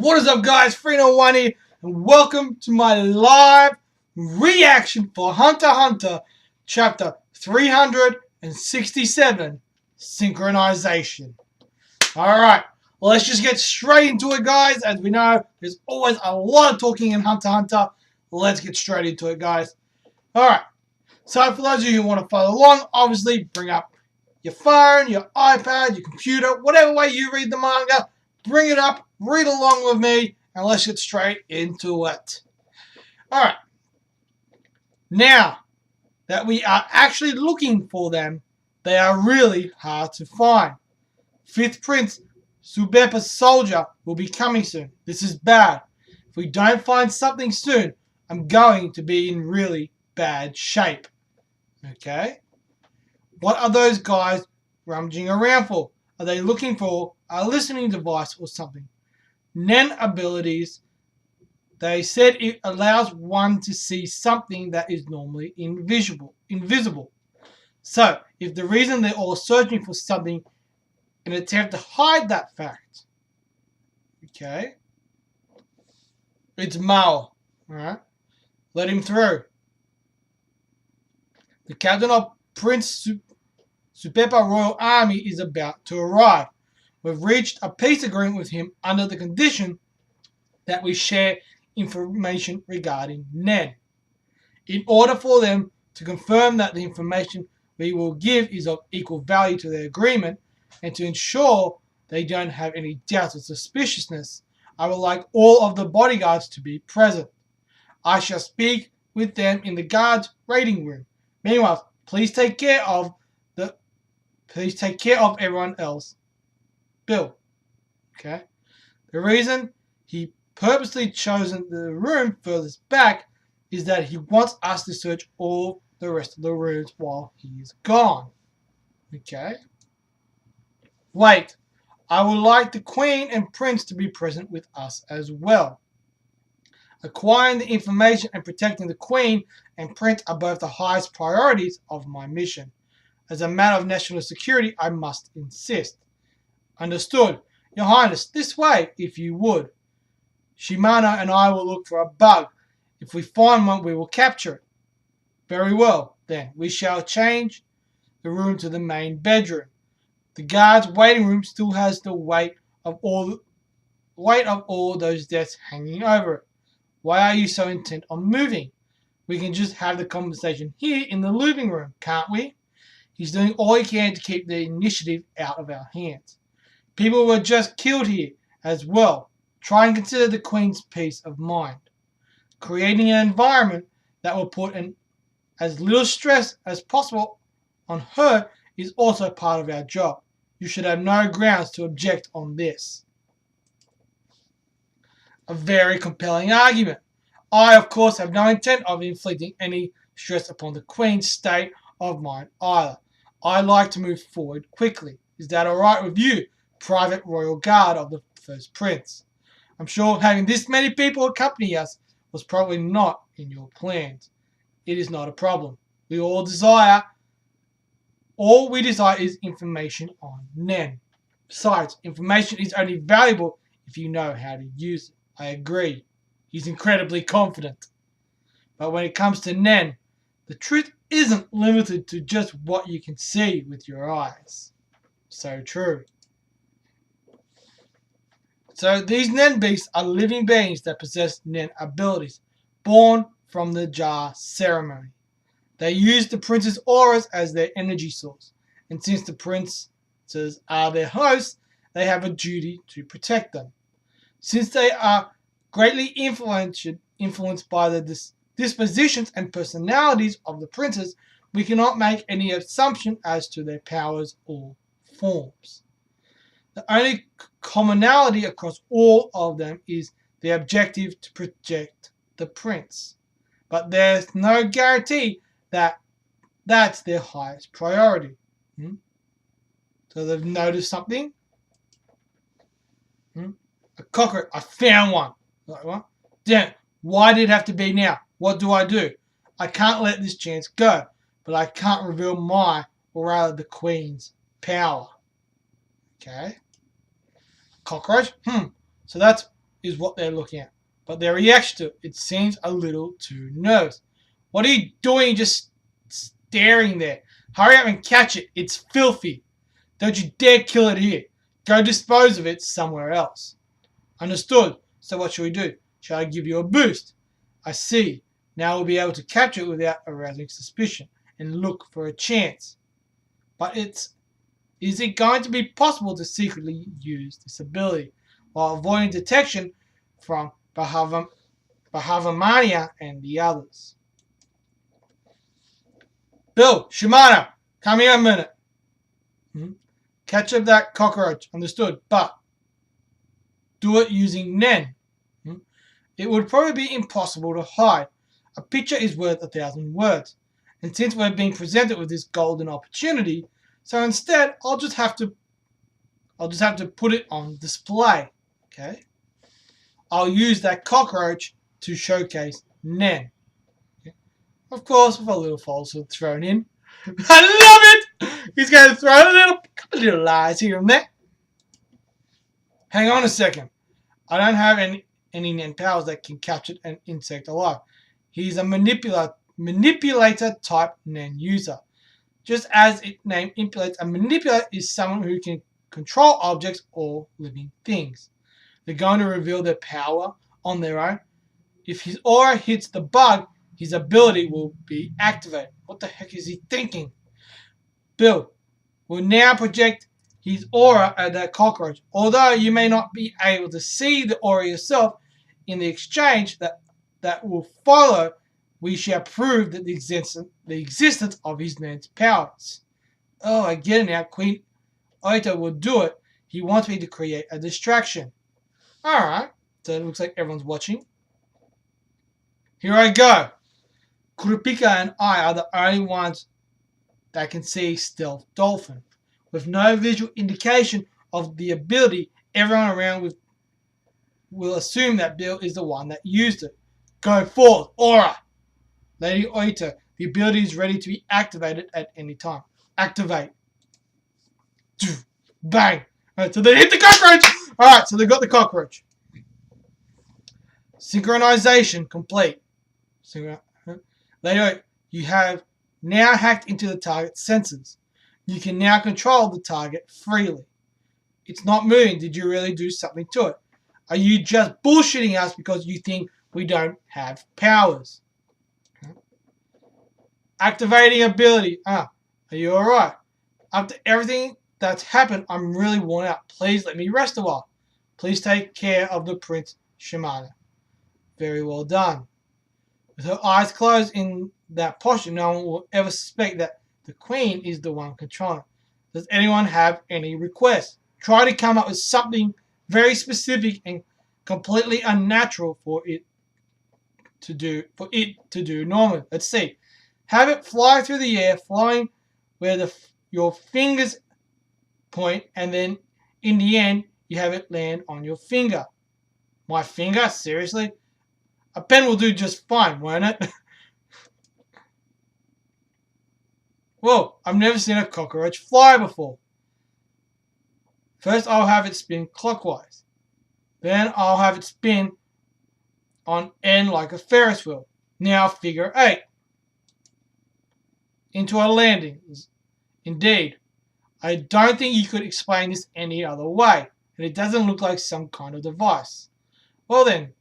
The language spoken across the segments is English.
What is up, guys? Freno1 here, and welcome to my live reaction for Hunter x Hunter Chapter 367, Synchronization. Alright, well, let's just get straight into it, guys. As we know, there's always a lot of talking in Hunter x Hunter. Let's get straight into it, guys. Alright, so for those of you who want to follow along, obviously bring up your phone, your iPad, your computer, whatever way you read the manga. Bring it up, read along with me, and let's get straight into it. Alright. Now that we are actually looking for them, they are really hard to find. 5th Prince, Tsubepa's soldier, will be coming soon. This is bad. If we don't find something soon, I'm going to be in really bad shape. Okay? What are those guys rummaging around for? Are they looking for a listening device or something? Nen abilities, they said it allows one to see something that is normally invisible. So, if the reason they're all searching for something in an attempt to hide that fact, okay, it's Mao, alright? Let him through. The captain of Prince Tsubepa Royal Army is about to arrive. We've reached a peace agreement with him under the condition that we share information regarding Nen. In order for them to confirm that the information we will give is of equal value to their agreement, and to ensure they don't have any doubts or suspiciousness, I would like all of the bodyguards to be present. I shall speak with them in the guards' waiting room. Meanwhile, please take care of everyone else. Bill. Okay. The reason he purposely chosen the room furthest back is that he wants us to search all the rest of the rooms while he's gone. Okay. Wait. I would like the Queen and Prince to be present with us as well. Acquiring the information and protecting the Queen and Prince are both the highest priorities of my mission. As a matter of national security, I must insist. Understood. Your Highness, this way, if you would. Shimano and I will look for a bug. If we find one, we will capture it. Very well, then. We shall change the room to the main bedroom. The guard's waiting room still has the weight of all those deaths hanging over it. Why are you so intent on moving? We can just have the conversation here in the living room, can't we? He's doing all he can to keep the initiative out of our hands. People were just killed here as well. Try and consider the Queen's peace of mind. Creating an environment that will put as little stress as possible on her is also part of our job. You should have no grounds to object on this. A very compelling argument. I, of course, have no intent of inflicting any stress upon the Queen's state of mind either. I like to move forward quickly. Is that alright with you, Private Royal Guard of the First Prince? I'm sure having this many people accompany us was probably not in your plans. It is not a problem. All we desire is information on Nen. Besides, information is only valuable if you know how to use it. I agree. He's incredibly confident. But when it comes to Nen, the truth isn't limited to just what you can see with your eyes. So true. So these Nen beasts are living beings that possess Nen abilities, born from the jar ceremony. They use the prince's auras as their energy source, and since the princes are their hosts, they have a duty to protect them. Since they are greatly influenced by the dispositions and personalities of the princes, we cannot make any assumption as to their powers or forms. The only commonality across all of them is the objective to protect the prince. But there's no guarantee that that's their highest priority. So they've noticed something. A cockroach. I found one. Like what? Damn, why did it have to be now? What do? I can't let this chance go, but I can't reveal my, or rather the Queen's, power. Okay. Cockroach? So that's is what they're looking at. But their reaction to it seems a little too nervous. What are you doing just staring there? Hurry up and catch it. It's filthy. Don't you dare kill it here. Go dispose of it somewhere else. Understood. So what should we do? Shall I give you a boost? I see. Now we'll be able to capture it without arousing suspicion and look for a chance. But is it going to be possible to secretly use this ability while avoiding detection from Bahavamania and the others? Bill, Shimano, come here a minute. Catch up that cockroach. Understood. But do it using Nen. It would probably be impossible to hide. A picture is worth 1,000 words. And since we're being presented with this golden opportunity, so instead I'll just have to put it on display. Okay? I'll use that cockroach to showcase Nen. Okay? Of course, with a little falsehood thrown in. I love it! He's going to throw a couple of little lies here and there. Hang on a second. I don't have any Nen powers that can capture an insect alive. He's a manipulator type Nen user. Just as its name implies, a manipulator is someone who can control objects or living things. They're going to reveal their power on their own. If his aura hits the bug, his ability will be activated. What the heck is he thinking? Bill will now project his aura at that cockroach. Although you may not be able to see the aura yourself, in the exchange that will follow, we shall prove that the existence of his Nen's powers. Oh, I get it now. Queen Oita will do it. He wants me to create a distraction. Alright, so it looks like everyone's watching. Here I go. Kurupika and I are the only ones that can see Stealth Dolphin. With no visual indication of the ability, everyone around will assume that Bill is the one that used it. Go forth, Aura! Lady Oita, the ability is ready to be activated at any time. Activate. Bang! Alright, so they hit the cockroach! Alright, so they got the cockroach. Synchronization complete. Lady Oita, you have now hacked into the target's sensors. You can now control the target freely. It's not moving. Did you really do something to it? Are you just bullshitting us because you think we don't have powers? Okay. Activating ability. Are you alright? After everything that's happened, I'm really worn out. Please let me rest a while. Please take care of the Prince Shimano. Very well done. With her eyes closed in that posture, no one will ever suspect that the Queen is the one controlling it. Does anyone have any requests? Try to come up with something very specific and completely unnatural for it to do normally. Let's see. Have it fly through the air, flying where your fingers point, and then in the end you have it land on your finger. My finger? Seriously? A pen will do just fine, won't it? Whoa, I've never seen a cockroach fly before. First I'll have it spin clockwise. Then I'll have it spin on end like a Ferris wheel. Now figure 8. Into a landing. Indeed. I don't think you could explain this any other way. And it doesn't look like some kind of device. Well then,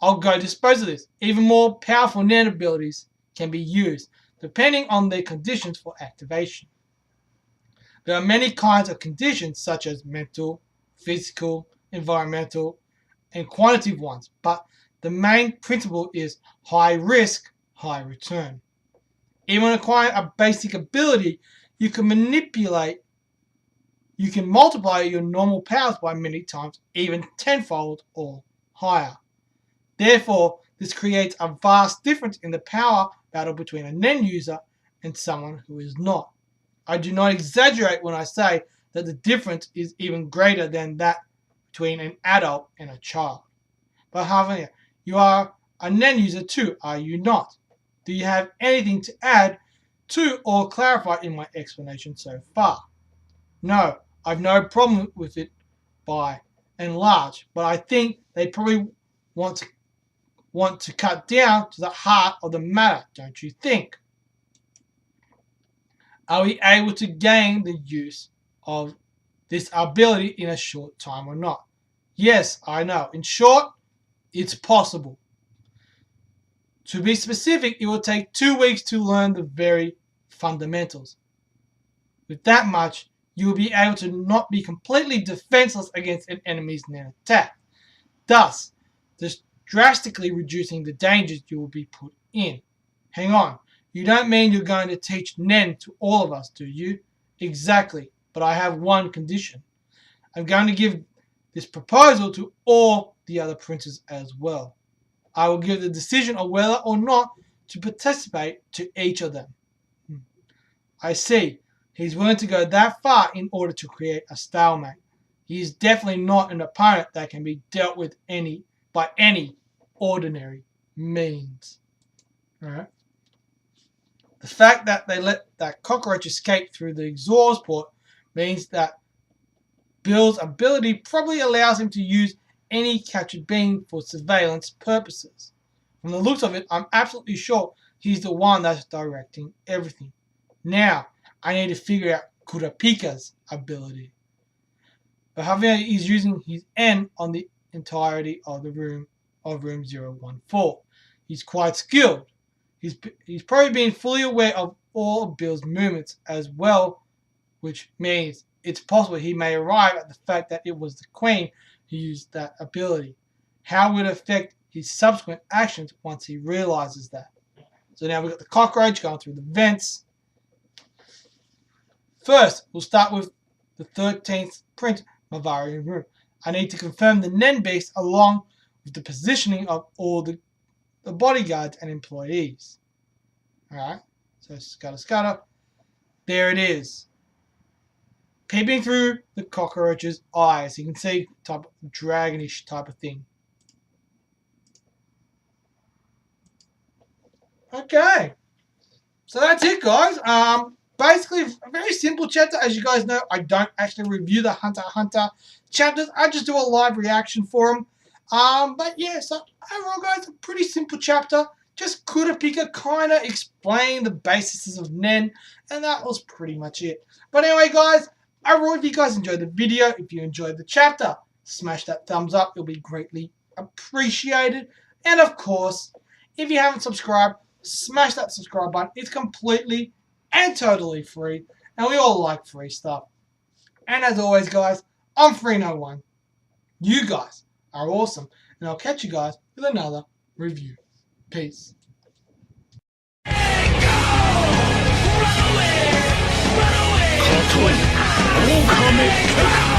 I'll go dispose of this. Even more powerful Nen abilities can be used, depending on their conditions for activation. There are many kinds of conditions such as mental, physical, environmental, and quantitative ones, but the main principle is high risk, high return. Even acquiring a basic ability, you can multiply your normal powers by many times, even tenfold or higher. Therefore, this creates a vast difference in the power battle between a Nen user and someone who is not. I do not exaggerate when I say that the difference is even greater than that between an adult and a child. But however, you are a Nen user too, are you not? Do you have anything to add to or clarify in my explanation so far? No, I've no problem with it by and large, but I think they probably want to cut down to the heart of the matter, don't you think? Are we able to gain the use of this ability in a short time or not? Yes, I know. In short, it's possible. To be specific, it will take 2 weeks to learn the very fundamentals. With that much, you will be able to not be completely defenseless against an enemy's Nen attack, thus drastically reducing the dangers you will be put in. Hang on, you don't mean you're going to teach Nen to all of us, do you? Exactly, but I have one condition. I'm going to give this proposal to all the other princes as well. I will give the decision of whether or not to participate to each of them. I see. He's willing to go that far in order to create a stalemate. He is definitely not an opponent that can be dealt with by any ordinary means. Alright. The fact that they let that cockroach escape through the exhaust port means that Bill's ability probably allows him to use any captured being for surveillance purposes. From the looks of it, I'm absolutely sure he's the one that's directing everything. Now, I need to figure out Kurapika's ability. But Javier is using his N on the entirety of the room 014. He's quite skilled. He's probably been fully aware of all of Bill's movements as well, which means it's possible he may arrive at the fact that it was the Queen who used that ability. How would it affect his subsequent actions once he realizes that? So now we've got the cockroach going through the vents. First, we'll start with the 13th print Mavarian room. I need to confirm the Nen beast along with the positioning of all the bodyguards and employees. Alright, so scatter. There it is. Peeping through the cockroach's eyes. You can see type of dragonish type of thing. Okay. So that's it, guys. Basically, a very simple chapter. As you guys know, I don't actually review the Hunter x Hunter chapters. I just do a live reaction for them. But yeah, so overall, guys, a pretty simple chapter. Just Kurapika kind of explained the basis of Nen, and that was pretty much it. But anyway, guys, overall, if you guys enjoyed the video, if you enjoyed the chapter, smash that thumbs up. It'll be greatly appreciated. And of course, if you haven't subscribed, smash that subscribe button. It's completely and totally free, and we all like free stuff. And as always, guys, I'm Free01. You guys are awesome, and I'll catch you guys with another review. Peace. Run away!